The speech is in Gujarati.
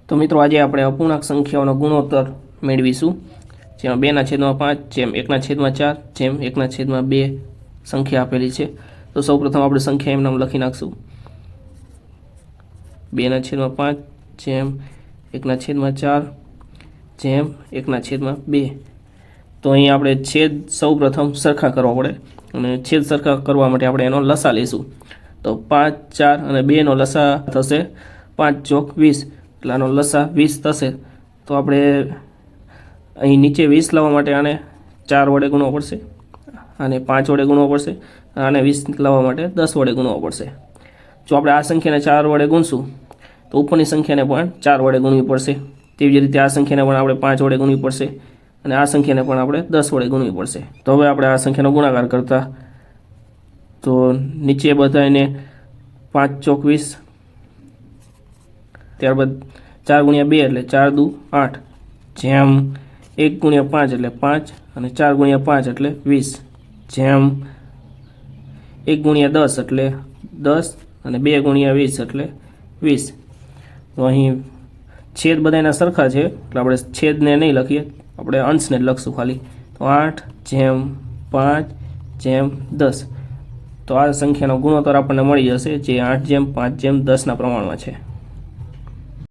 તો મિત્રો આજે આપણે અપૂર્ણાંક સંખ્યાઓનો ગુણોત્તર મેળવીશું, જેમાં 2/5 જેમ 1/4 જેમ 1/2 સંખ્યા આપેલી છે। તો સૌપ્રથમ આપણે સંખ્યા એમ નામ લખી નાખશું 2/5 જેમ 1/4 જેમ 1/2। તો અહીં આપણે છેદ સૌપ્રથમ સરખા કરવા પડે, અને છેદ સરખા કરવા માટે આપણે એનો લસા લઈશું। તો 5, 4 અને 2 નો લસા થશે 5 ચોક 20, એટલે આનો લસા 20 થશે। તો આપણે અહીં નીચે 20 લાવવા માટે આને 4 વડે ગુણવો પડશે, આને 5 વડે ગુણવો પડશે, આને 20 લાવવા માટે 10 વડે ગુણવો પડશે। જો આપણે આ સંખ્યાને 4 વડે ગુણશું તો ઉપરની સંખ્યાને પણ 4 વડે ગુણવી પડશે। તેવી જ રીતે આ સંખ્યાને પણ આપણે 5 વડે ગુણવી પડશે, અને આ સંખ્યાને પણ આપણે 10 વડે ગુણવી પડશે। તો હવે આપણે આ સંખ્યાનો ગુણાકાર કરતા, તો નીચે બધાને 5 ચોક 20, ત્યારબાદ 4 ગુણ્યા 2 એટલે 4 દુ 8, જેમ 1 ગુણ્યા 5 એટલે 5, અને 4 ગુણ્યા 5 એટલે 20, જેમ 1 ગુણ્યા 10 એટલે 10, અને 2 ગુણ્યા 20 એટલે 20। તો અહીં છેદ બધાના સરખા છે, એટલે આપણે છેદને નહીં લખીએ, આપણે અંશને જ લખશું ખાલી। તો 8 જેમ 5 જેમ 10। તો આ સંખ્યાનો ગુણોત્તર આપણને મળી જશે, જે 8 જેમ 5 જેમ 10ના પ્રમાણમાં છે।